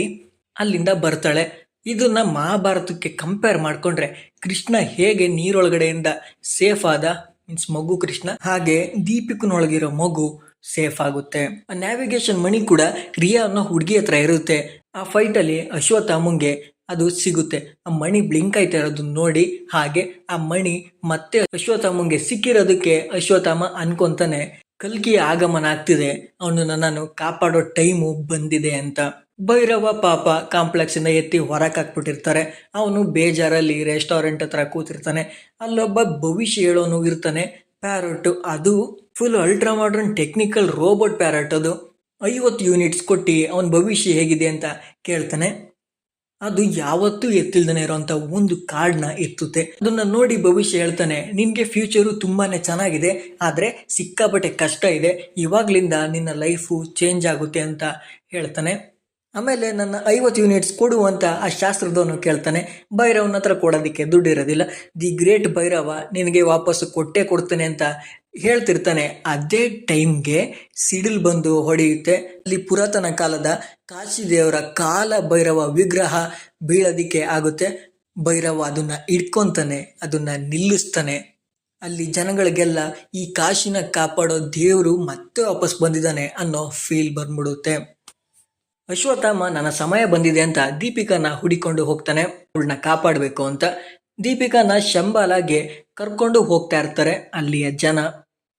ಅಲ್ಲಿಂದ ಬರ್ತಾಳೆ. ಇದನ್ನ ಮಹಾಭಾರತಕ್ಕೆ ಕಂಪೇರ್ ಮಾಡಿಕೊಂಡ್ರೆ ಕೃಷ್ಣ ಹೇಗೆ ನೀರೊಳಗಡೆಯಿಂದ ಸೇಫ್ ಆದ, ಮೀನ್ಸ್ ಮಗು ಕೃಷ್ಣ, ಹಾಗೆ ದೀಪಿಕನೊಳಗಿರೋ ಮಗು ಸೇಫ್ ಆಗುತ್ತೆ. ಆ ನ್ಯಾವಿಗೇಷನ್ ಮಣಿ ಕೂಡ ರಿಯಾ ಅನ್ನೋ ಹುಡುಗಿ ಹತ್ರ ಇರುತ್ತೆ. ಆ ಫೈಟಲ್ಲಿ ಅಶ್ವತ್ಥಾಮಂಗೆ ಅದು ಸಿಗುತ್ತೆ. ಆ ಮಣಿ ಬ್ಲಿಂಕ್ ಆಯ್ತಾ ಇರೋದನ್ನ ನೋಡಿ, ಹಾಗೆ ಆ ಮಣಿ ಮತ್ತೆ ಅಶ್ವತ್ಥಾಮಂಗೆ ಸಿಕ್ಕಿರೋದಕ್ಕೆ ಅಶ್ವತ್ಥಾಮ ಅನ್ಕೊಂತಾನೆ ಕಲ್ಕಿಯ ಆಗಮನ ಆಗ್ತಿದೆ, ಅವನನ್ನು ನಾನು ಕಾಪಾಡೋ ಟೈಮು ಬಂದಿದೆ ಅಂತ. ಭೈರವ ಪಾಪ ಕಾಂಪ್ಲೆಕ್ಸ್ ಇಂದ ಎತ್ತಿ ಹೊರಕ್ಕೆ ಹಾಕ್ಬಿಟ್ಟಿರ್ತಾರೆ. ಅವನು ಬೇಜಾರಲ್ಲಿ ರೆಸ್ಟೋರೆಂಟ್ ಹತ್ರ ಕೂತಿರ್ತಾನೆ. ಅಲ್ಲೊಬ್ಬ ಭವಿಷ್ಯ ಹೇಳೋನು ಇರ್ತಾನೆ, ಪ್ಯಾರಟ್. ಅದು full ultra modern technical robot parrot. ಅದು 50 ಯೂನಿಟ್ಸ್ ಕೊಟ್ಟು ಅವನ ಭವಿಷ್ಯ ಹೇಗಿದೆ ಅಂತ ಕೇಳ್ತಾನೆ. ಅದು ಯಾವತ್ತೂ ಎತ್ತಿಲ್ದನೆ ಇರೋಂಥ ಒಂದು ಕಾರ್ಡ್ನ ಎತ್ತುತ್ತೆ. ಅದನ್ನ ನೋಡಿ ಭವಿಷ್ಯ ಹೇಳ್ತಾನೆ, ನಿನ್ಗೆ ಫ್ಯೂಚರು ತುಂಬಾನೇ ಚೆನ್ನಾಗಿದೆ, ಆದರೆ ಸಿಕ್ಕಾಪಟ್ಟೆ ಕಷ್ಟ ಇದೆ, ಇವಾಗ್ಲಿಂದ ನಿನ್ನ ಲೈಫು ಚೇಂಜ್ ಆಗುತ್ತೆ ಅಂತ ಹೇಳ್ತಾನೆ. ಆಮೇಲೆ ನನ್ನ 50 ಯೂನಿಟ್ಸ್ ಕೊಡು ಅಂತ ಆ ಶಾಸ್ತ್ರದವನು ಕೇಳ್ತಾನೆ. ಭೈರವನ ಹತ್ರ ಕೊಡೋದಕ್ಕೆ ದುಡ್ಡು ಇರೋದಿಲ್ಲ. ದಿ ಗ್ರೇಟ್ ಭೈರವ ನಿನಗೆ ವಾಪಸ್ಸು ಕೊಡ್ತೇನೆ ಅಂತ ಹೇಳ್ತಿರ್ತಾನೆ. ಅದೇ ಟೈಮ್ಗೆ ಸಿಡಿಲ್ ಬಂದು ಹೊಡೆಯುತ್ತೆ. ಅಲ್ಲಿ ಪುರಾತನ ಕಾಲದ ಕಾಶಿದೇವರ ಕಾಲ ಭೈರವ ವಿಗ್ರಹ ಬೀಳೋದಿಕ್ಕೆ ಆಗುತ್ತೆ. ಭೈರವ ಅದನ್ನ ಇಟ್ಕೊಂತಾನೆ, ಅದನ್ನ ನಿಲ್ಲಿಸ್ತಾನೆ. ಅಲ್ಲಿ ಜನಗಳಿಗೆಲ್ಲ ಈ ಕಾಶಿನ ಕಾಪಾಡೋ ದೇವರು ಮತ್ತೆ ವಾಪಸ್ ಬಂದಿದ್ದಾನೆ ಅನ್ನೋ ಫೀಲ್ ಬಂದ್ಬಿಡುತ್ತೆ. ಅಶ್ವತ್ಥಾಮ ನನ್ನ ಸಮಯ ಬಂದಿದೆ ಅಂತ ದೀಪಿಕಾನ ಹುಡಿಕೊಂಡು ಹೋಗ್ತಾನೆ, ಅವಳನ್ನ ಕಾಪಾಡಬೇಕು ಅಂತ. ದೀಪಿಕಾನ ಶಂಬಾಲಾಗೆ ಕರ್ಕೊಂಡು ಹೋಗ್ತಾ ಇರ್ತಾರೆ ಅಲ್ಲಿಯ ಜನ.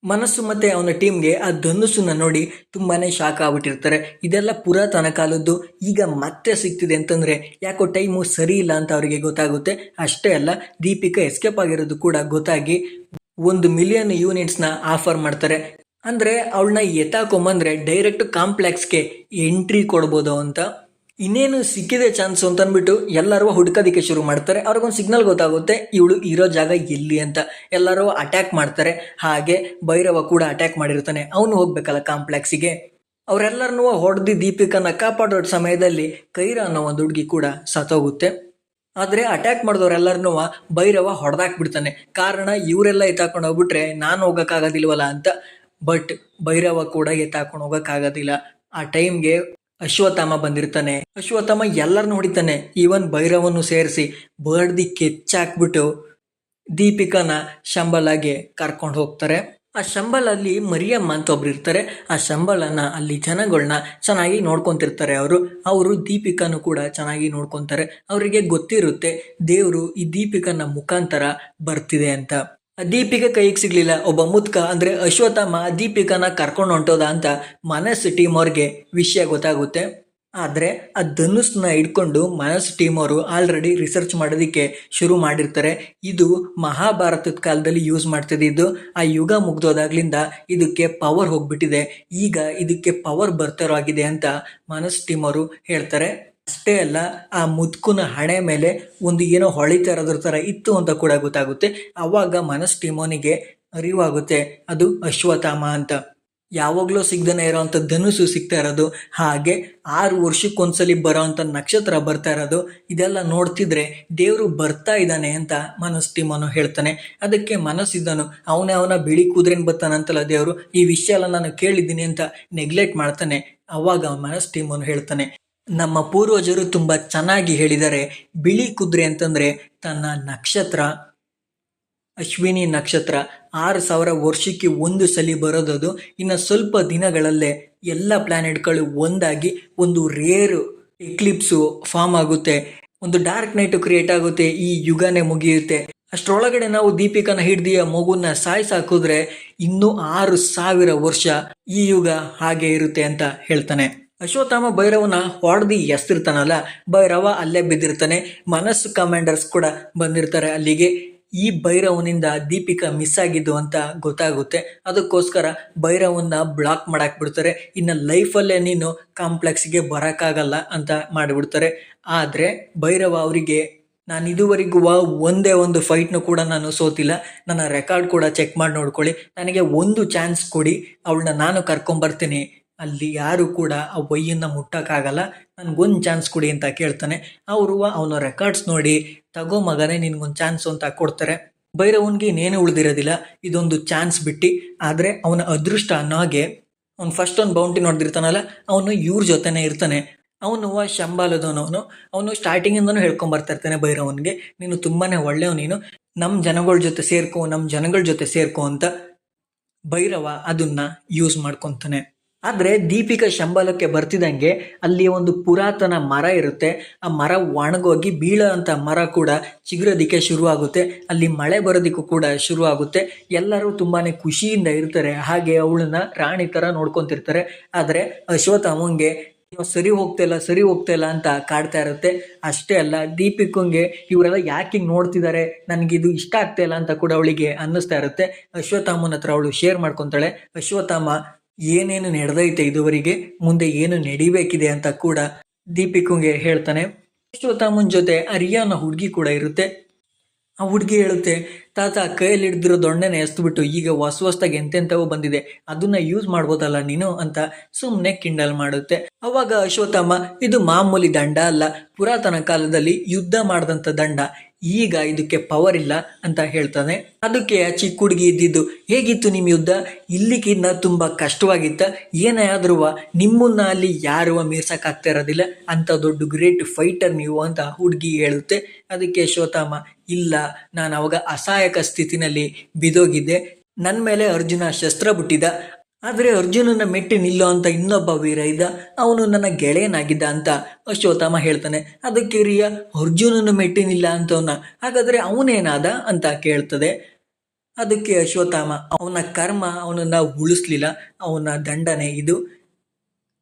ಮನಸ್ಸು ಮತ್ತೆ ಅವನ ಟೀಮ್ಗೆ ಆ ಧನುಸ್ಸನ್ನ ನೋಡಿ ತುಂಬಾನೇ ಶಾಕ್ ಆಗ್ಬಿಟ್ಟಿರ್ತಾರೆ. ಇದೆಲ್ಲ ಪುರಾತನ ಕಾಲದ್ದು, ಈಗ ಮತ್ತೆ ಸಿಗ್ತಿದೆ ಅಂತಂದ್ರೆ ಯಾಕೋ ಟೈಮು ಸರಿ ಇಲ್ಲ ಅಂತ ಅವರಿಗೆ ಗೊತ್ತಾಗುತ್ತೆ. ಅಷ್ಟೇ ಅಲ್ಲ, ದೀಪಿಕಾ ಎಸ್ಕೇಪ್ ಆಗಿರೋದು ಕೂಡ ಗೊತ್ತಾಗಿ 1 ಮಿಲಿಯನ್ ಯೂನಿಟ್ಸ್ನ ಆಫರ್ ಮಾಡ್ತಾರೆ. ಅಂದರೆ ಅವಳನ್ನ ಎತ್ತಾಕೊಂಬಂದ್ರೆ ಡೈರೆಕ್ಟ್ ಕಾಂಪ್ಲೆಕ್ಸ್ಗೆ ಎಂಟ್ರಿ ಕೊಡ್ಬೋದು ಅಂತ. ಇನ್ನೇನು ಸಿಕ್ಕಿದೆ ಚಾನ್ಸ್ ಅಂತ ಅಂದ್ಬಿಟ್ಟು ಎಲ್ಲರೂ ಹುಡ್ಕೋದಿಕ್ಕೆ ಶುರು ಮಾಡ್ತಾರೆ. ಅವ್ರಿಗೊಂದು ಸಿಗ್ನಲ್ ಗೊತ್ತಾಗುತ್ತೆ ಇವಳು ಇರೋ ಜಾಗ ಎಲ್ಲಿ ಅಂತ. ಎಲ್ಲರೂ ಅಟ್ಯಾಕ್ ಮಾಡ್ತಾರೆ. ಹಾಗೆ ಭೈರವ ಕೂಡ ಅಟ್ಯಾಕ್ ಮಾಡಿರ್ತಾನೆ, ಅವನು ಹೋಗ್ಬೇಕಲ್ಲ ಕಾಂಪ್ಲೆಕ್ಸಿಗೆ. ಅವರೆಲ್ಲರನ್ನೂ ಹೊಡೆದು ದೀಪಿಕನ್ನ ಕಾಪಾಡೋ ಸಮಯದಲ್ಲಿ ಕೈರಾ ಅನ್ನೋ ಒಂದು ಹುಡುಗಿ ಕೂಡ ಸತ್ತೋಗುತ್ತೆ. ಆದರೆ ಅಟ್ಯಾಕ್ ಮಾಡಿದವರೆಲ್ಲರನ್ನೂ ಭೈರವ ಹೊಡೆದಾಕ್ಬಿಡ್ತಾನೆ. ಕಾರಣ ಇವರೆಲ್ಲ ಎತ್ತಾಕೊಂಡು ಹೋಗ್ಬಿಟ್ರೆ ನಾನು ಹೋಗೋಕ್ಕಾಗೋದಿಲ್ವಲ್ಲ ಅಂತ. ಬಟ್ ಭೈರವ ಕೂಡ ಎತ್ತಾಕೊಂಡು ಹೋಗೋಕ್ಕಾಗೋದಿಲ್ಲ. ಆ ಟೈಮ್ಗೆ ಅಶ್ವತ್ಥಾಮ ಬಂದಿರ್ತಾನೆ. ಅಶ್ವತ್ಥಾಮ ಎಲ್ಲರನ್ನೂ ಹೊಡಿತಾನೆ, ಈವನ್ ಭೈರವನ್ನು ಸೇರಿಸಿ ಬಡ್ದಿ ಕೆಚ್ಚಾಕ್ಬಿಟ್ಟು ದೀಪಿಕಾನ ಶಂಬಲಾಗೆ ಕರ್ಕೊಂಡು ಹೋಗ್ತಾರೆ. ಆ ಶಂಬಲಲ್ಲಿ ಮರಿಯಮ್ಮ ಅಂತ ಒಬ್ರು ಇರ್ತಾರೆ. ಆ ಶಂಬಲನ ಅಲ್ಲಿ ಜನಗಳನ್ನ ಚೆನ್ನಾಗಿ ನೋಡ್ಕೊಂತಿರ್ತಾರೆ. ಅವರು ದೀಪಿಕಾನು ಕೂಡ ಚೆನ್ನಾಗಿ ನೋಡ್ಕೊಂತಾರೆ. ಅವರಿಗೆ ಗೊತ್ತಿರುತ್ತೆ ದೇವರು ಈ ದೀಪಿಕನ ಮುಖಾಂತರ ಬರ್ತಿದೆ ಅಂತ. ದೀಪಿಕಾ ಕೈಗೆ ಸಿಗ್ಲಿಲ್ಲ. ಒಬ್ಬ ಮುತ್ಕ ಅಂದ್ರೆ ಅಶ್ವತ್ಥಾಮ ದೀಪಿಕಾನ ಕರ್ಕೊಂಡು ಹೊಂಟೋದ ಅಂತ ಮನಸ್ ಟೀಮ್ ಅವ್ರಿಗೆ ವಿಷಯ ಗೊತ್ತಾಗುತ್ತೆ. ಆದರೆ ಆ ಧನುಸ್ನ ಇಟ್ಕೊಂಡು ಮನಸ್ ಟೀಮ್ ಅವರು ಆಲ್ರೆಡಿ ರಿಸರ್ಚ್ ಮಾಡೋದಕ್ಕೆ ಶುರು ಮಾಡಿರ್ತಾರೆ. ಇದು ಮಹಾಭಾರತದ ಕಾಲದಲ್ಲಿ ಯೂಸ್ ಮಾಡ್ತಿದ್ದು. ಆ ಯುಗ ಮುಗ್ದೋದಾಗ್ಲಿಂದ ಇದಕ್ಕೆ ಪವರ್ ಹೋಗ್ಬಿಟ್ಟಿದೆ, ಈಗ ಇದಕ್ಕೆ ಪವರ್ ಬರ್ತಾರೋ ಆಗಿದೆ ಅಂತ ಮನಸ್ ಟೀಮ್ ಅವರು ಹೇಳ್ತಾರೆ. ಅಷ್ಟೇ ಅಲ್ಲ, ಆ ಮುದ್ಕುನ ಹಣೆ ಮೇಲೆ ಒಂದು ಏನೋ ಹೊಳಿತಾ ಇರೋದ್ರ ಥರ ಇತ್ತು ಅಂತ ಕೂಡ ಗೊತ್ತಾಗುತ್ತೆ. ಆವಾಗ ಮನಸ್ ಟೀಮೋನಿಗೆ ಅರಿವಾಗುತ್ತೆ ಅದು ಅಶ್ವತ್ಥಾಮ ಅಂತ. ಯಾವಾಗಲೂ ಸಿಗ್ದೇ ಇರೋವಂಥ ಧನುಸು ಸಿಗ್ತಾ ಇರೋದು, ಹಾಗೆ 6 ವರ್ಷಕ್ಕೊಂದ್ಸಲಿ ಬರೋವಂಥ ನಕ್ಷತ್ರ ಬರ್ತಾ ಇರೋದು, ಇದೆಲ್ಲ ನೋಡ್ತಿದ್ರೆ ದೇವರು ಬರ್ತಾ ಇದ್ದಾನೆ ಅಂತ ಮನಸ್ ಟೀಮನು ಹೇಳ್ತಾನೆ. ಅದಕ್ಕೆ ಮನಸ್ಸಿದ್ದನು ಅವನ ಬಿಳಿ ಕುದುರೆನ್ ಬರ್ತಾನಂತಲ್ಲ ದೇವರು, ಈ ವಿಷಯ ಎಲ್ಲ ನಾನು ಕೇಳಿದ್ದೀನಿ ಅಂತ ನೆಗ್ಲೆಕ್ಟ್ ಮಾಡ್ತಾನೆ. ಅವಾಗ ಮನಸ್ ಟೀಮನು ಹೇಳ್ತಾನೆ, ನಮ್ಮ ಪೂರ್ವಜರು ತುಂಬಾ ಚೆನ್ನಾಗಿ ಹೇಳಿದ್ದಾರೆ, ಬಿಳಿ ಕುದುರೆ ಅಂತಂದ್ರೆ ತನ್ನ ನಕ್ಷತ್ರ ಅಶ್ವಿನಿ ನಕ್ಷತ್ರ 6000 ವರ್ಷಕ್ಕೆ ಒಂದು ಸಲ ಬರೋದದು. ಇನ್ನು ಸ್ವಲ್ಪ ದಿನಗಳಲ್ಲೇ ಎಲ್ಲ ಪ್ಲಾನೆಟ್ಗಳು ಒಂದಾಗಿ ಒಂದು ರೇರ್ ಎಕ್ಲಿಪ್ಸು ಫಾರ್ಮ್ ಆಗುತ್ತೆ, ಒಂದು ಡಾರ್ಕ್ ನೈಟ್ ಕ್ರಿಯೇಟ್ ಆಗುತ್ತೆ, ಈ ಯುಗನೇ ಮುಗಿಯುತ್ತೆ. ಅಷ್ಟರೊಳಗಡೆ ನಾವು ದೀಪಿಕನ ಹಿಡ್ದಿ ಆ ಮಗುನ ಸಾಯಿಸಾಕಿದ್ರೆ ಇನ್ನೂ 6000 ವರ್ಷ ಈ ಯುಗ ಹಾಗೆ ಇರುತ್ತೆ ಅಂತ ಹೇಳ್ತಾನೆ. ಅಶ್ವತ್ಥಾಮ ಭೈರವನ ಹೊಡೆದಿ ಎಸ್ತಿರ್ತಾನಲ್ಲ, ಭೈರವ ಅಲ್ಲೇ ಬಿದ್ದಿರ್ತಾನೆ. ಮನಸ್ಸು ಕಮಾಂಡರ್ಸ್ ಕೂಡ ಬಂದಿರ್ತಾರೆ ಅಲ್ಲಿಗೆ. ಈ ಭೈರವನಿಂದ ದೀಪಿಕಾ ಮಿಸ್ ಆಗಿದ್ದು ಅಂತ ಗೊತ್ತಾಗುತ್ತೆ. ಅದಕ್ಕೋಸ್ಕರ ಭೈರವನ್ನ ಬ್ಲಾಕ್ ಮಾಡಾಕ್ ಬಿಡ್ತಾರೆ. ಇನ್ನು ಲೈಫಲ್ಲೇ ನೀನು ಕಾಂಪ್ಲೆಕ್ಸ್ಗೆ ಬರೋಕ್ಕಾಗಲ್ಲ ಅಂತ ಮಾಡಿಬಿಡ್ತಾರೆ. ಆದರೆ ಭೈರವ ಅವರಿಗೆ, ನಾನು ಇದುವರೆಗೂ ಒಂದೇ ಒಂದು ಫೈಟ್ನು ಕೂಡ ನಾನು ಸೋತಿಲ್ಲ, ನನ್ನ ರೆಕಾರ್ಡ್ ಕೂಡ ಚೆಕ್ ಮಾಡಿ ನೋಡ್ಕೊಳ್ಳಿ, ನನಗೆ ಒಂದು ಚಾನ್ಸ್ ಕೊಡಿ, ಅವಳನ್ನ ನಾನು ಕರ್ಕೊಂಬರ್ತೀನಿ, ಅಲ್ಲಿ ಯಾರು ಕೂಡ ಆ ವಯ್ಯನ್ನ ಮುಟ್ಟಕ್ಕಾಗಲ್ಲ, ನನಗೊಂದು ಚಾನ್ಸ್ ಕೊಡಿ ಅಂತ ಕೇಳ್ತಾನೆ. ಅವರು ಅವನ ರೆಕಾರ್ಡ್ಸ್ ನೋಡಿ, ತಗೋ ಮಗನೇ ನಿನ್ಗೊಂದು ಚಾನ್ಸ್ ಅಂತ ಕೊಡ್ತಾರೆ. ಭೈರವನ್ಗೆ ಇನ್ನೇನು ಉಳಿದಿರೋದಿಲ್ಲ, ಇದೊಂದು ಚಾನ್ಸ್ ಬಿಟ್ಟು. ಆದರೆ ಅವನ ಅದೃಷ್ಟ ಅನ್ನೋ ಹಾಗೆ ಅವ್ನು ಫಸ್ಟ್ ಒಂದು ಬೌಂಟಿ ನೋಡ್ದಿರ್ತಾನಲ್ಲ, ಅವನು ಇವ್ರ ಜೊತೆನೇ ಇರ್ತಾನೆ. ಅವನು ಶಂಬಾಲದವನವನು. ಅವನು ಸ್ಟಾರ್ಟಿಂಗಿಂದನೂ ಹೇಳ್ಕೊಂಬರ್ತಾ ಇರ್ತಾನೆ ಭೈರವನ್ಗೆ, ನೀನು ತುಂಬಾ ಒಳ್ಳೆಯವ, ನೀನು ನಮ್ಮ ಜನಗಳ ಜೊತೆ ಸೇರ್ಕೊ ಅಂತ. ಭೈರವ ಅದನ್ನ ಯೂಸ್ ಮಾಡ್ಕೊತಾನೆ. ಆದರೆ ದೀಪಿಕಾ ಶಂಬಾಲಕ್ಕೆ ಬರ್ತಿದ್ದಂಗೆ ಅಲ್ಲಿ ಒಂದು ಪುರಾತನ ಮರ ಇರುತ್ತೆ. ಆ ಮರ ಒಣಗೋಗಿ ಬೀಳೋ ಅಂತ ಮರ ಕೂಡ ಚಿಗುರೋದಕ್ಕೆ ಶುರುವಾಗುತ್ತೆ. ಅಲ್ಲಿ ಮಳೆ ಬರೋದಕ್ಕೂ ಕೂಡ ಶುರುವಾಗುತ್ತೆ. ಎಲ್ಲರೂ ತುಂಬಾ ಖುಷಿಯಿಂದ ಇರ್ತಾರೆ. ಹಾಗೆ ಅವಳನ್ನ ರಾಣಿ ಥರ ನೋಡ್ಕೊತಿರ್ತಾರೆ. ಆದರೆ ಅಶ್ವತ್ಥಾಮಂಗೆ ಸರಿ ಹೋಗ್ತಾ ಇಲ್ಲ ಅಂತ ಕಾಡ್ತಾ ಇರುತ್ತೆ. ಅಷ್ಟೇ ಅಲ್ಲ, ದೀಪಿಕಂಗೆ ಇವರೆಲ್ಲ ಯಾಕೆ ಹಿಂಗೆ ನೋಡ್ತಿದ್ದಾರೆ, ನನಗಿದು ಇಷ್ಟ ಆಗ್ತಾ ಇಲ್ಲ ಅಂತ ಕೂಡ ಅವಳಿಗೆ ಅನ್ನಿಸ್ತಾ ಇರುತ್ತೆ. ಅಶ್ವತ್ಥಾಮನ ಹತ್ರ ಅವಳು ಶೇರ್ ಮಾಡ್ಕೊತಾಳೆ. ಅಶ್ವತ್ಥಾಮ ಏನೇನು ನಡೆದೈತೆ ಇದುವರೆಗೆ, ಮುಂದೆ ಏನು ನಡಿಬೇಕಿದೆ ಅಂತ ಕೂಡ ದೀಪಿಕಂಗೆ ಹೇಳ್ತಾನೆ. ಅಶ್ವತ್ಥಾಮನ್ ಜೊತೆ ಅರಿಯಾನ ಹುಡುಗಿ ಕೂಡ ಇರುತ್ತೆ. ಆ ಹುಡುಗಿ ಹೇಳುತ್ತೆ, ತಾತ ಕೈಯಲ್ಲಿ ಹಿಡಿದಿರೋ ದೊಣ್ಣೆನ ಎಸ್ಬಿಟ್ಟು ಈಗ ಹೊಸದಾಗಿ ಎಂತೆಂಥವೋ ಬಂದಿದೆ, ಅದನ್ನ ಯೂಸ್ ಮಾಡ್ಬೋದಲ್ಲ ನೀನು ಅಂತ ಸುಮ್ಮನೆ ಕಿಂಡಲ್ ಮಾಡುತ್ತೆ. ಅವಾಗ ಅಶ್ವತ್ಥಾಮ, ಇದು ಮಾಮೂಲಿ ದಂಡ ಅಲ್ಲ, ಪುರಾತನ ಕಾಲದಲ್ಲಿ ಯುದ್ಧ ಮಾಡಿದಂಥ ದಂಡ, ಈಗ ಇದಕ್ಕೆ ಪವರ್ ಇಲ್ಲ ಅಂತ ಹೇಳ್ತಾನೆ. ಅದಕ್ಕೆ ಆ ಚಿಕ್ಕ ಹುಡುಗಿ ಇದ್ದಿದ್ದು, ಹೇಗಿತ್ತು ನಿಮ್ಮ ಯುದ್ಧ, ಇಲ್ಲಿಗಿನ್ನ ತುಂಬ ಕಷ್ಟವಾಗಿತ್ತ, ಏನೇ ಆದ್ರೂ ನಿಮ್ಮನ್ನ ಅಲ್ಲಿ ಯಾರು ಮೀರ್ಸಕ್ಕಾಗ್ತಾ ಇರೋದಿಲ್ಲ, ಅಂತ ದೊಡ್ಡ ಗ್ರೇಟ್ ಫೈಟರ್ ನೀವು ಅಂತ ಹುಡುಗಿ ಹೇಳುತ್ತೆ. ಅದಕ್ಕೆ ಅಶ್ವತ್ಥಾಮ, ಇಲ್ಲ, ನಾನು ಅವಾಗ ಅಸಹಾಯಕ ಸ್ಥಿತಿನಲ್ಲಿ ಬಿದೋಗಿದ್ದೆ, ನನ್ನ ಮೇಲೆ ಅರ್ಜುನ ಶಸ್ತ್ರ ಬಿಟ್ಟಿದ್ದ, ಆದರೆ ಅರ್ಜುನನ ಮೆಟ್ಟಿ ನಿಲ್ಲೋ ಅಂತ ಇನ್ನೊಬ್ಬ ವೀರ ಇದ್ದ, ಅವನು ನನ್ನ ಗೆಳೆಯನಾಗಿದ್ದ ಅಂತ ಅಶ್ವತ್ಥಾಮ ಹೇಳ್ತಾನೆ. ಅದಕ್ಕೆ ರಿಯಾ, ಅರ್ಜುನನ ಮೆಟ್ಟಿ ನಿಲ್ಲ ಅಂತವನ್ನ, ಹಾಗಾದರೆ ಅವನೇನಾದ ಅಂತ ಕೇಳ್ತದೆ. ಅದಕ್ಕೆ ಅಶ್ವತ್ಥಾಮ, ಅವನ ಕರ್ಮ ಅವನನ್ನ ಉಳಿಸ್ಲಿಲ್ಲ, ಅವನ ದಂಡನೆ ಇದು,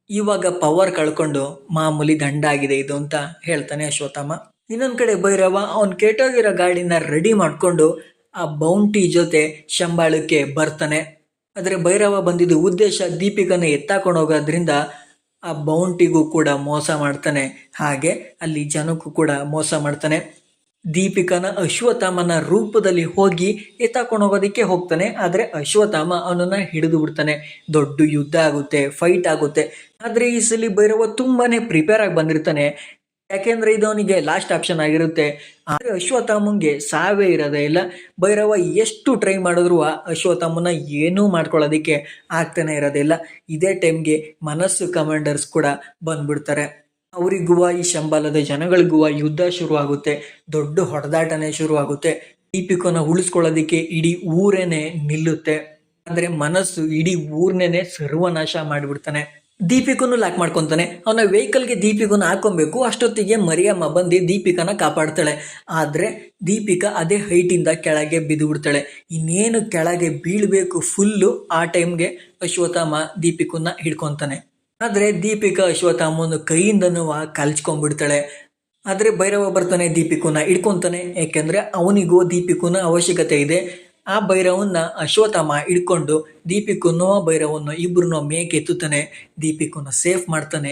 ಇವಾಗ ಪವರ್ ಕಳ್ಕೊಂಡು ಮಾಮೂಲಿ ದಂಡ ಆಗಿದೆ ಇದು ಅಂತ ಹೇಳ್ತಾನೆ ಅಶ್ವತ್ಥಾಮ. ಇನ್ನೊಂದು ಕಡೆ ಭೈರವ ಅವನು ಕೆಟ್ಟೋಗಿರೋ ಗಾಡಿನ ರೆಡಿ ಮಾಡಿಕೊಂಡು ಆ ಬೌಂಟಿ ಜೊತೆ ಶಂಬಾಳಕ್ಕೆ ಬರ್ತಾನೆ. ಆದರೆ ಭೈರವ ಬಂದಿದ್ದು ಉದ್ದೇಶ ದೀಪಿಕನ ಎತ್ತಾಕೊಂಡು ಹೋಗೋದ್ರಿಂದ ಆ ಬೌಂಟಿಗೂ ಕೂಡ ಮೋಸ ಮಾಡ್ತಾನೆ, ಹಾಗೆ ಅಲ್ಲಿ ಜನಕ್ಕೂ ಕೂಡ ಮೋಸ ಮಾಡ್ತಾನೆ. ದೀಪಿಕನ ಅಶ್ವತ್ಥಾಮನ ರೂಪದಲ್ಲಿ ಹೋಗಿ ಎತ್ತಾಕೊಂಡು ಹೋಗೋದಕ್ಕೆ ಹೋಗ್ತಾನೆ. ಆದರೆ ಅಶ್ವತ್ಥಾಮ ಅವನನ್ನ ಹಿಡಿದು ಬಿಡ್ತಾನೆ. ದೊಡ್ಡ ಯುದ್ಧ ಆಗುತ್ತೆ, ಫೈಟ್ ಆಗುತ್ತೆ. ಆದರೆ ಈ ಸಲ ಭೈರವ ತುಂಬಾನೇ ಪ್ರಿಪೇರ್ ಆಗಿ ಬಂದಿರ್ತಾನೆ, ಯಾಕೆಂದ್ರೆ ಇದು ಅವನಿಗೆ ಲಾಸ್ಟ್ ಆಪ್ಷನ್ ಆಗಿರುತ್ತೆ. ಆದರೆ ಅಶ್ವತ್ಥಾಮಂಗೆ ಸಾವೇ ಇರೋದೇ ಇಲ್ಲ. ಭೈರವ ಎಷ್ಟು ಟ್ರೈ ಮಾಡಿದ್ರು ಅಶ್ವತ್ಥಾಮನ ಏನೂ ಮಾಡ್ಕೊಳ್ಳೋದಕ್ಕೆ ಆಗ್ತಾನೆ ಇರೋದಿಲ್ಲ. ಇದೇ ಟೈಮ್ಗೆ ಮನಸ್ಸು ಕಮಾಂಡರ್ಸ್ ಕೂಡ ಬಂದ್ಬಿಡ್ತಾರೆ. ಅವರಿಗೂ ಈ ಶಂಬಾಲದ ಜನಗಳಿಗೂ ಯುದ್ಧ ಶುರುವಾಗುತ್ತೆ, ದೊಡ್ಡ ಹೊಡೆದಾಟನೇ ಶುರುವಾಗುತ್ತೆ. ದೀಪಿಕನ ಉಳಿಸ್ಕೊಳ್ಳೋದಕ್ಕೆ ಇಡೀ ಊರೇನೆ ನಿಲ್ಲುತ್ತೆ. ಅಂದರೆ ಮನಸ್ಸು ಇಡೀ ಊರ್ನೇನೆ ಸರ್ವನಾಶ ಮಾಡಿಬಿಡ್ತಾನೆ. ದೀಪಿಕನು ಲಾಕ್ ಮಾಡ್ಕೊತಾನೆ. ಅವನ ವೆಹಿಕಲ್ಗೆ ದೀಪಿಕನ ಹಾಕೊಬೇಕು. ಅಷ್ಟೊತ್ತಿಗೆ ಮರಿಯಮ್ಮ ಬಂದು ದೀಪಿಕನ ಕಾಪಾಡ್ತಾಳೆ. ಆದರೆ ದೀಪಿಕಾ ಅದೇ ಹೈಟಿಂದ ಕೆಳಗೆ ಬಿದ್ದು ಬಿಡ್ತಾಳೆ. ಇನ್ನೇನು ಕೆಳಗೆ ಬೀಳಬೇಕು ಫುಲ್ಲು, ಆ ಟೈಮ್ಗೆ ಅಶ್ವತ್ಥಾಮ ದೀಪಿಕನ್ನ ಹಿಡ್ಕೊತಾನೆ. ಆದರೆ ದೀಪಿಕಾ ಅಶ್ವತ್ಥಾಮನ ಕೈಯಿಂದನೂ ಕಲ್ಚ್ಕೊಂಡ್ಬಿಡ್ತಾಳೆ. ಆದರೆ ಭೈರವ ಬರ್ತಾನೆ, ದೀಪಿಕನ ಹಿಡ್ಕೊತಾನೆ. ಯಾಕೆಂದರೆ ಅವನಿಗೂ ದೀಪಿಕನ ಅವಶ್ಯಕತೆ ಇದೆ. ಆ ಭೈರವನ್ನ ಅಶ್ವತ್ಥಾಮ ಹಿಡ್ಕೊಂಡು ದೀಪಿಕನೋ ಭೈರವನ್ನೋ ಇಬ್ಬರನ್ನೋ ಮೇಕೆ ಎತ್ತುತ್ತಾನೆ. ದೀಪಿಕನ ಸೇಫ್ ಮಾಡ್ತಾನೆ.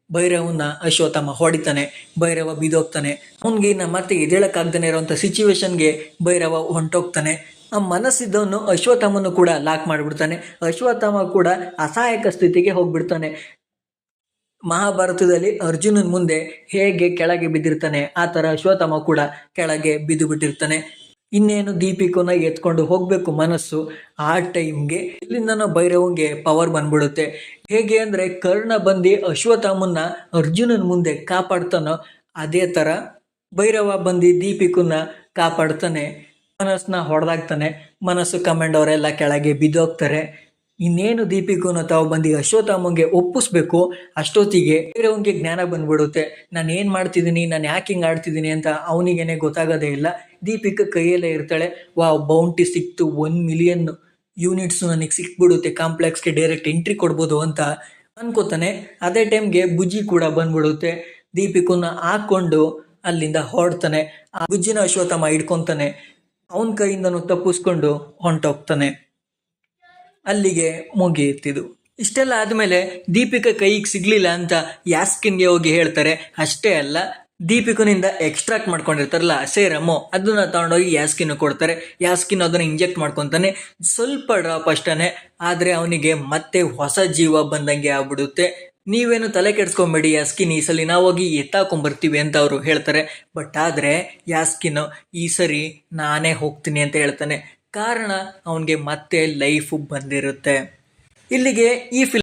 ಭೈರವನ್ನ ಅಶ್ವತ್ಥಾಮ ಹೊಡಿತಾನೆ. ಭೈರವ ಬಿದ್ದೋಗ್ತಾನೆ. ಅವನಿಗೆ ಮತ್ತೆ ಎದ್ದೇಳಕ್ಕಾಗ್ದೇ ಇರೋಂಥ ಸಿಚುವೇಶನ್ಗೆ ಭೈರವ ಹೊಂಟೋಗ್ತಾನೆ. ಆ ಮನಸ್ಸಿದ್ದವನು ಅಶ್ವತ್ಥಾಮನು ಕೂಡ ಲಾಕ್ ಮಾಡಿಬಿಡ್ತಾನೆ. ಅಶ್ವತ್ಥಾಮ ಕೂಡ ಅಸಹಾಯಕ ಸ್ಥಿತಿಗೆ ಹೋಗ್ಬಿಡ್ತಾನೆ. ಮಹಾಭಾರತದಲ್ಲಿ ಅರ್ಜುನನ್ ಮುಂದೆ ಹೇಗೆ ಕೆಳಗೆ ಬಿದ್ದಿರ್ತಾನೆ ಆ ಥರ ಅಶ್ವತ್ಥಾಮ ಕೂಡ ಕೆಳಗೆ ಬಿದ್ದು ಬಿಟ್ಟಿರ್ತಾನೆ. ಇನ್ನೇನು ದೀಪಿಕನ ಎತ್ಕೊಂಡು ಹೋಗ್ಬೇಕು ಮನಸ್ಸು. ಆ ಟೈಮ್ಗೆ ಇಲ್ಲಿಂದ ಭೈರವಂಗೆ ಪವರ್ ಬಂದ್ಬಿಡುತ್ತೆ. ಹೇಗೆ ಅಂದರೆ ಕರ್ಣ ಬಂದು ಅಶ್ವತ್ಥಾಮನ್ನ ಅರ್ಜುನನ್ ಮುಂದೆ ಕಾಪಾಡ್ತಾನೋ ಅದೇ ಥರ ಭೈರವ ಬಂದು ದೀಪಿಕನ್ನ ಕಾಪಾಡ್ತಾನೆ. ಮನಸ್ಸನ್ನ ಹೊಡೆದಾಗ್ತಾನೆ. ಮನಸ್ಸು ಕಮಾಂಡ್ ಅವರೆಲ್ಲ ಕೆಳಗೆ ಬಿದ್ದೋಗ್ತಾರೆ. ಇನ್ನೇನು ದೀಪಿಕನ ತಾವು ಬಂದು ಅಶ್ವತ್ಥಾಮಗೆ ಒಪ್ಪಿಸ್ಬೇಕು. ಅಷ್ಟೊತ್ತಿಗೆ ಭೈರವಂಗೆ ಜ್ಞಾನ ಬಂದ್ಬಿಡುತ್ತೆ. ನಾನು ಏನು ಮಾಡ್ತಿದ್ದೀನಿ, ನಾನು ಯಾಕೆ ಹಿಂಗೆ ಆಡ್ತಿದ್ದೀನಿ ಅಂತ ಅವನಿಗೇನೆ ಗೊತ್ತಾಗೋದೇ ಇಲ್ಲ. ದೀಪಿಕ ಕೈಯಲ್ಲೇ ಇರ್ತಾಳೆ. ಬೌಂಟಿ ಸಿಕ್ತು, 1 ಮಿಲಿಯನ್ ಯೂನಿಟ್ಸ್ ನನಗೆ ಸಿಕ್ಬಿಡುತ್ತೆ, ಕಾಂಪ್ಲೆಕ್ಸ್ಗೆ ಡೈರೆಕ್ಟ್ ಎಂಟ್ರಿ ಕೊಡ್ಬೋದು ಅಂತ ಅನ್ಕೋತಾನೆ. ಅದೇ ಟೈಮ್ಗೆ ಬುಜ್ಜಿ ಕೂಡ ಬಂದ್ಬಿಡುತ್ತೆ. ದೀಪಿಕನ್ನ ಹಾಕ್ಕೊಂಡು ಅಲ್ಲಿಂದ ಹೊರಡ್ತಾನೆ. ಆ ಬುಜ್ಜಿನ ಅಶ್ವತ್ಥಾಮ ಹಿಡ್ಕೊತಾನೆ. ಅವನ ಕೈಯಿಂದನೂ ತಪ್ಪಿಸ್ಕೊಂಡು ಹೊಂಟೋಗ್ತಾನೆ. ಅಲ್ಲಿಗೆ ಮುಗಿಯುತ್ತಿದ್ದು. ಇಷ್ಟೆಲ್ಲ ಆದಮೇಲೆ ದೀಪಿಕಾ ಕೈಗೆ ಸಿಗ್ಲಿಲ್ಲ ಅಂತ ಯಾಸ್ಕಿನ್ಗೆ ಹೋಗಿ ಹೇಳ್ತಾರೆ. ಅಷ್ಟೇ ಅಲ್ಲ, ದೀಪಿಕನಿಂದ ಎಕ್ಸ್ಟ್ರಾಕ್ಟ್ ಮಾಡ್ಕೊಂಡಿರ್ತಾರಲ್ಲ ಸೇರಮ್ಮು, ಅದನ್ನ ತಗೊಂಡೋಗಿ ಯಾಸ್ಕಿನ್ ಕೊಡ್ತಾರೆ. ಯಾಸ್ಕಿನ್ ಅದನ್ನ ಇಂಜೆಕ್ಟ್ ಮಾಡ್ಕೊತಾನೆ. ಸ್ವಲ್ಪ ಡ್ರಾಪ್ ಅಷ್ಟೇ, ಆದರೆ ಅವನಿಗೆ ಮತ್ತೆ ಹೊಸ ಜೀವ ಬಂದಂಗೆ ಆಗ್ಬಿಡುತ್ತೆ. ನೀವೇನು ತಲೆ ಕೆಡ್ಸ್ಕೊಂಬೇಡಿ ಯಾಸ್ಕಿನ್, ಈ ಸಲ ನಾವು ಹೋಗಿ ಎತ್ತಾಕೊಂಬರ್ತೀವಿ ಅಂತ ಅವರು ಹೇಳ್ತಾರೆ. ಬಟ್ ಆದರೆ ಯಾಸ್ಕಿನ್ ಈ ಸರಿ ನಾನೇ ಹೋಗ್ತೀನಿ ಅಂತ ಹೇಳ್ತಾನೆ. ಕಾರಣ ಅವನಿಗೆ ಮತ್ತೆ ಲೈಫ್ ಬಂದಿರುತ್ತೆ. ಇಲ್ಲಿಗೆ ಈ